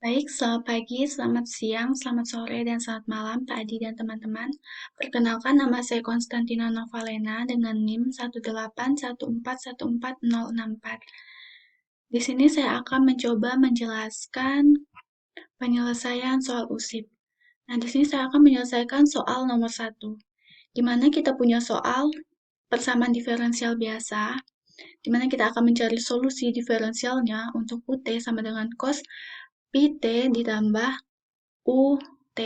Baik, selamat pagi, selamat siang, selamat sore, dan selamat malam Pak Adi dan teman-teman. Perkenalkan, nama saya Konstantina Novalena dengan NIM 18141414064. Di sini saya akan mencoba menjelaskan penyelesaian soal USIP. Nah, di sini saya akan menyelesaikan soal nomor 1, di mana kita punya soal persamaan diferensial biasa, di mana kita akan mencari solusi diferensialnya untuk UT sama dengan cos PT ditambah UT,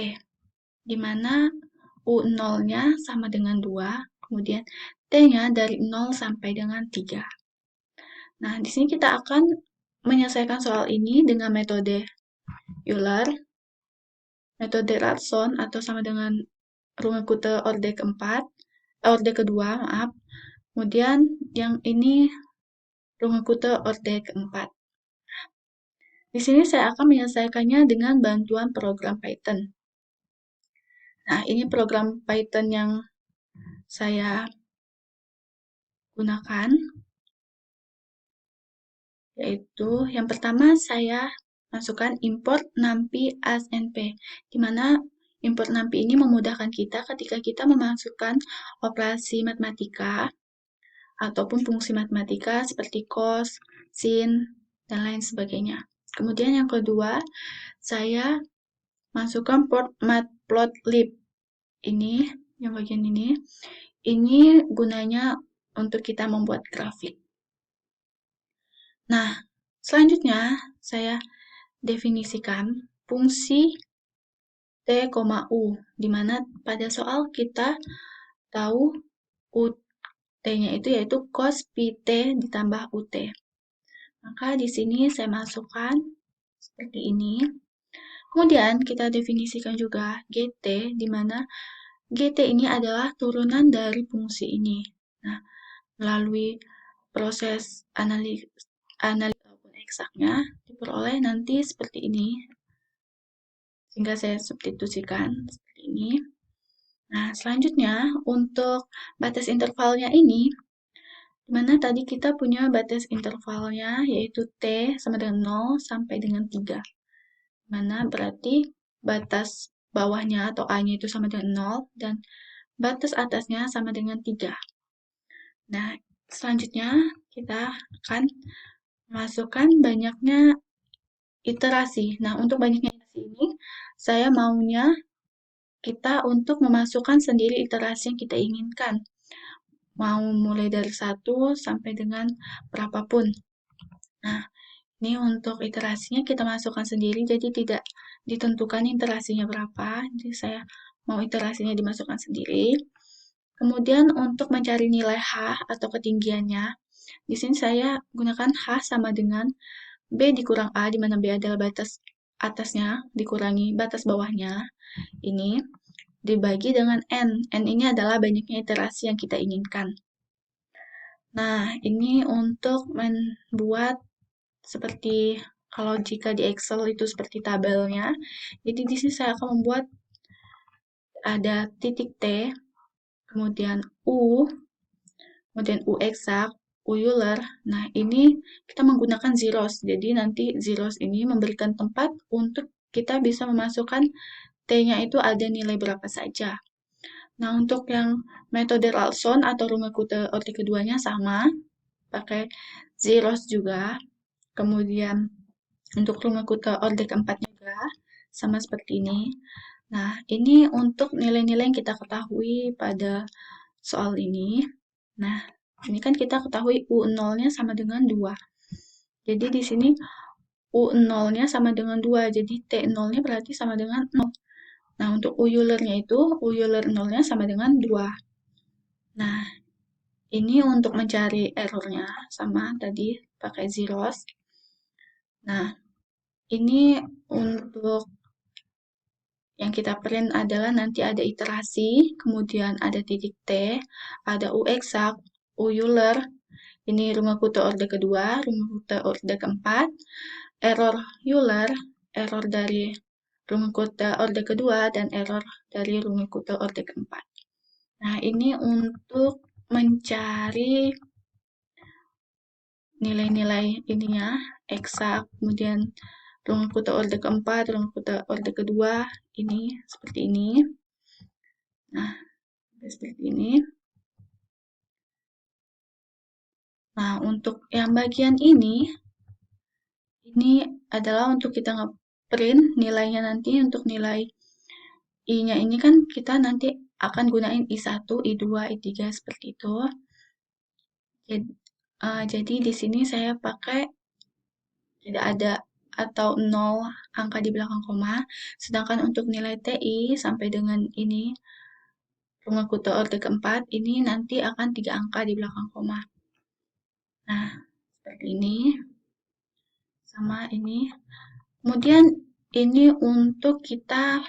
di mana U0-nya sama dengan 2, kemudian T-nya dari 0 sampai dengan 3. Nah, di sini kita akan menyelesaikan soal ini dengan metode Euler, metode Raphson atau sama dengan Runge-Kutta orde kedua, maaf. Kemudian yang ini Runge-Kutta orde keempat. Di sini saya akan menyelesaikannya dengan bantuan program Python. Nah, ini program Python yang saya gunakan, yaitu yang pertama saya masukkan import numpy as np, di mana import numpy ini memudahkan kita ketika kita memasukkan operasi matematika ataupun fungsi matematika seperti cos, sin, dan lain sebagainya. Kemudian yang kedua, saya masukkan port matplotlib. Ini, yang bagian ini gunanya untuk kita membuat grafik. Nah, selanjutnya saya definisikan fungsi T, U, di mana pada soal kita tahu UT-nya itu yaitu cos PT ditambah UT. Maka di sini saya masukkan seperti ini. Kemudian kita definisikan juga GT, di mana GT ini adalah turunan dari fungsi ini. Nah, melalui proses analisis ataupun eksaknya diperoleh nanti seperti ini, sehingga saya substitusikan seperti ini. Nah, selanjutnya untuk batas intervalnya ini, dimana tadi kita punya batas intervalnya yaitu T sama dengan 0 sampai dengan 3. Mana berarti batas bawahnya atau A-nya itu sama dengan 0 dan batas atasnya sama dengan 3. Nah, selanjutnya kita akan masukkan banyaknya iterasi. Nah, untuk banyaknya iterasi ini, saya maunya kita untuk memasukkan sendiri iterasi yang kita inginkan. Mau mulai dari 1 sampai dengan berapapun. Nah, ini untuk iterasinya kita masukkan sendiri, jadi tidak ditentukan iterasinya berapa. Jadi saya mau iterasinya dimasukkan sendiri. Kemudian untuk mencari nilai H atau ketinggiannya, di sini saya gunakan H sama dengan B dikurang A, di mana B adalah batas atasnya dikurangi batas bawahnya. Ini dibagi dengan N. N ini adalah banyaknya iterasi yang kita inginkan. Nah, ini untuk membuat seperti kalau jika di Excel itu seperti tabelnya. Jadi di sini saya akan membuat ada titik T, kemudian U, kemudian U eksak, U Euler. Nah, ini kita menggunakan zeros. Jadi nanti zeros ini memberikan tempat untuk kita bisa memasukkan T-nya itu ada nilai berapa saja. Nah, untuk yang metode Raphson atau Runge-Kutta orde keduanya sama, pakai zeros juga. Kemudian untuk Runge-Kutta orde keempat juga, sama seperti ini. Nah, ini untuk nilai-nilai yang kita ketahui pada soal ini. Nah, ini kan kita ketahui U0-nya sama dengan 2. Jadi di sini U0-nya sama dengan 2, jadi T0-nya berarti sama dengan 0. Nah, untuk U Euler-nya itu, U Euler 0-nya sama dengan 2. Nah, ini untuk mencari errornya, sama tadi pakai zeros. Nah, ini untuk yang kita print adalah nanti ada iterasi, kemudian ada titik T, ada U eksak, U Euler, ini Runge-Kutta orde kedua, Runge-Kutta orde keempat, error Euler, error dari Runge-Kutta orde kedua, dan error dari Runge-Kutta orde keempat. Nah, ini untuk mencari nilai-nilai ininya, eksak, kemudian Rungkutha orde keempat, rungkutha orde kedua, ini seperti ini. Nah, seperti ini. Nah, untuk yang bagian ini adalah untuk kita nge-print nilainya nanti. Untuk nilai I-nya ini kan kita nanti akan gunain I1, I2, I3 seperti itu. Jadi di sini saya pakai tidak ada atau 0 angka di belakang koma. Sedangkan untuk nilai TI sampai dengan ini, Rungkutha orde keempat, ini nanti akan 3 angka di belakang koma. Nah, seperti ini. Sama ini. Kemudian ini untuk kita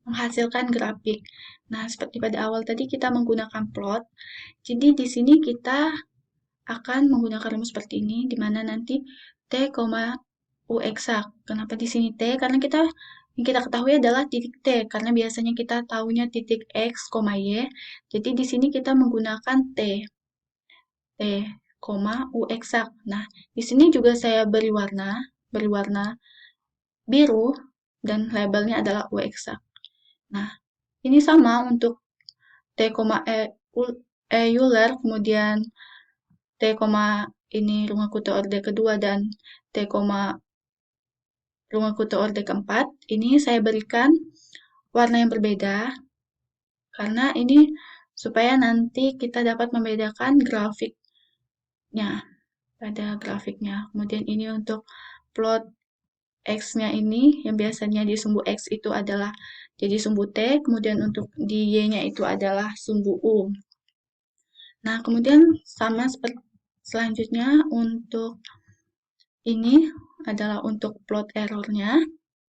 menghasilkan grafik. Nah, seperti pada awal tadi kita menggunakan plot. Jadi di sini kita akan menggunakan rumus seperti ini, di mana nanti T, U eksak. Kenapa di sini T? Karena yang kita ketahui adalah titik T, karena biasanya kita tahunya titik X, Y. Jadi di sini kita menggunakan T, U eksak. Nah, di sini juga saya beri warna biru, dan labelnya adalah U eksak. Nah, ini sama untuk T, Euler, kemudian T, ini Rungkutha orde kedua, dan T, Rungkutha orde keempat. Ini saya berikan warna yang berbeda, karena ini supaya nanti kita dapat membedakan grafiknya pada grafiknya. Kemudian ini untuk plot X-nya ini, yang biasanya di sumbu X itu adalah jadi sumbu T, kemudian untuk di Y-nya itu adalah sumbu U. Nah, kemudian sama seperti selanjutnya untuk ini adalah untuk plot errornya,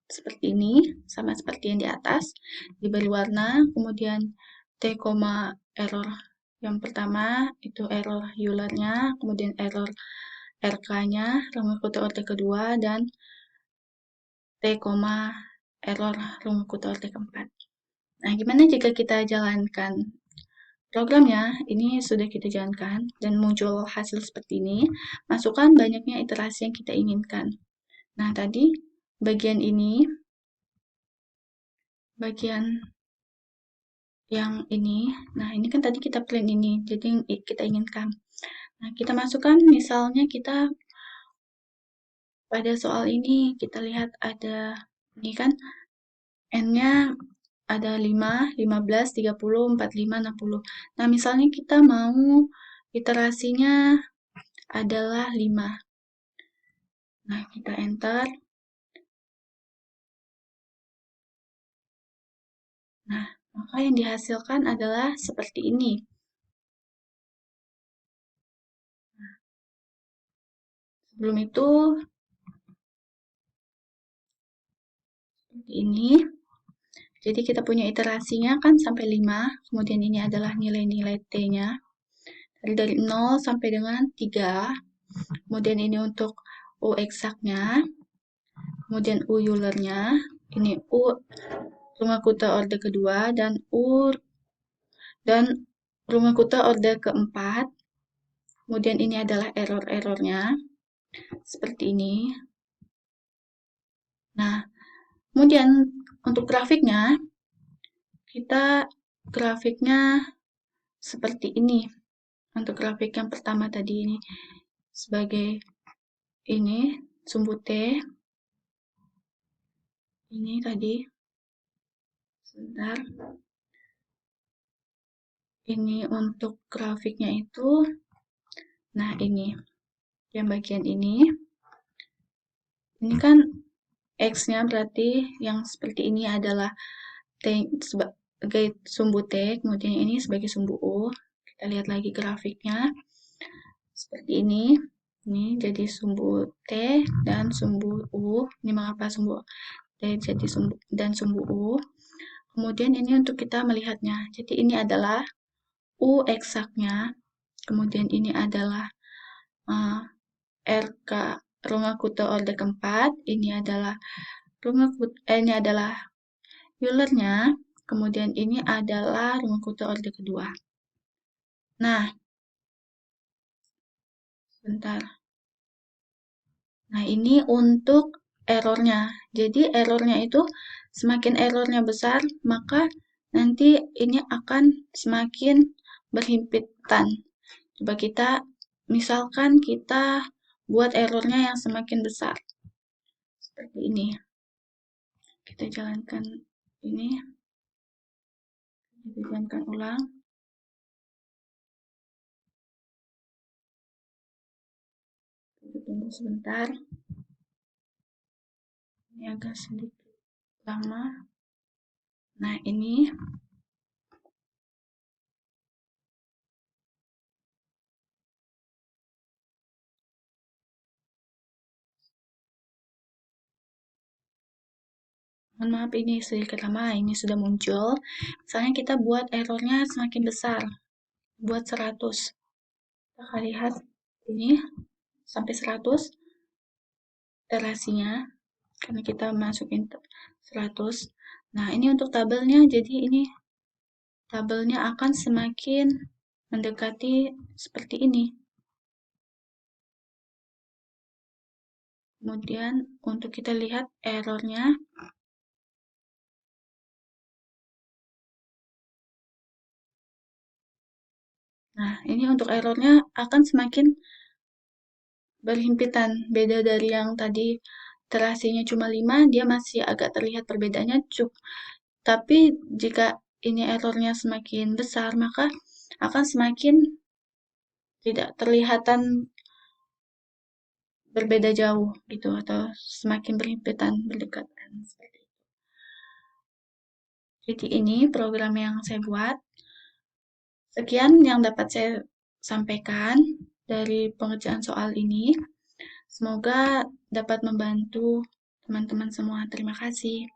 seperti ini, sama seperti yang di atas, diberi warna, kemudian T, error yang pertama, itu error Euler-nya, kemudian error RK-nya, Rungkutha orde kedua, dan T, error Rungkutha orde keempat. Nah, gimana jika kita jalankan programnya? Ini sudah kita jalankan, dan muncul hasil seperti ini. Masukkan banyaknya iterasi yang kita inginkan. Nah, tadi bagian ini, bagian yang ini, nah ini kan tadi kita print ini, jadi yang kita inginkan. Nah, kita masukkan, misalnya kita pada soal ini, kita lihat ada, ini kan N-nya ada 5, 15, 30, 45, 60. Nah, misalnya kita mau iterasinya adalah 5. Nah, kita enter. Nah, maka yang dihasilkan adalah seperti ini. Nah, sebelum itu, seperti ini. Jadi kita punya iterasinya kan sampai 5, kemudian ini adalah nilai-nilai T-nya. Dari 0 sampai dengan 3. Kemudian ini untuk U eksaknya. Kemudian U Euler-nya. Ini U Rungkutha orde kedua, dan Rungkutha orde keempat. Kemudian ini adalah error-errornya. Seperti ini. Nah, kemudian untuk grafiknya, grafiknya seperti ini. Untuk grafik yang pertama tadi ini sebagai ini sumbu T. Ini tadi. Sebentar. Ini untuk grafiknya itu. Nah, ini. Yang bagian ini. Ini kan X-nya berarti yang seperti ini adalah T sebagai sumbu T, kemudian ini sebagai sumbu U. Kita lihat lagi grafiknya. Seperti ini. Ini jadi sumbu T dan sumbu U. Ini mengapa sumbu T jadi sumbu U. Kemudian ini untuk kita melihatnya. Jadi ini adalah U eksaknya. Kemudian ini adalah RK Rungkutha orde keempat. Ini adalah Euler-nya. Kemudian ini adalah Rungkutha orde kedua. Nah, sebentar. Nah, ini untuk errornya. Jadi errornya itu semakin errornya besar, maka nanti ini akan semakin berhimpitan. Coba misalkan kita buat errornya yang semakin besar. Seperti ini. Kita jalankan ini. Kita jalankan ulang. Kita tunggu sebentar. Ini agak sedikit lama. Nah, ini mohon maaf ini sedikit lama, ini sudah muncul. Misalnya kita buat errornya semakin besar, buat 100. Kita akan lihat ini sampai 100 iterasinya, karena kita masukin 100. Nah, ini untuk tabelnya, jadi ini tabelnya akan semakin mendekati seperti ini. Kemudian untuk kita lihat errornya, nah ini untuk errornya akan semakin berhimpitan. Beda dari yang tadi iterasinya cuma 5, dia masih agak terlihat perbedaannya. Tapi jika ini errornya semakin besar, maka akan semakin tidak terlihatan berbeda jauh gitu, atau semakin berhimpitan, berdekatan seperti itu. Jadi ini program yang saya buat. Sekian yang dapat saya sampaikan dari pengerjaan soal ini. Semoga dapat membantu teman-teman semua. Terima kasih.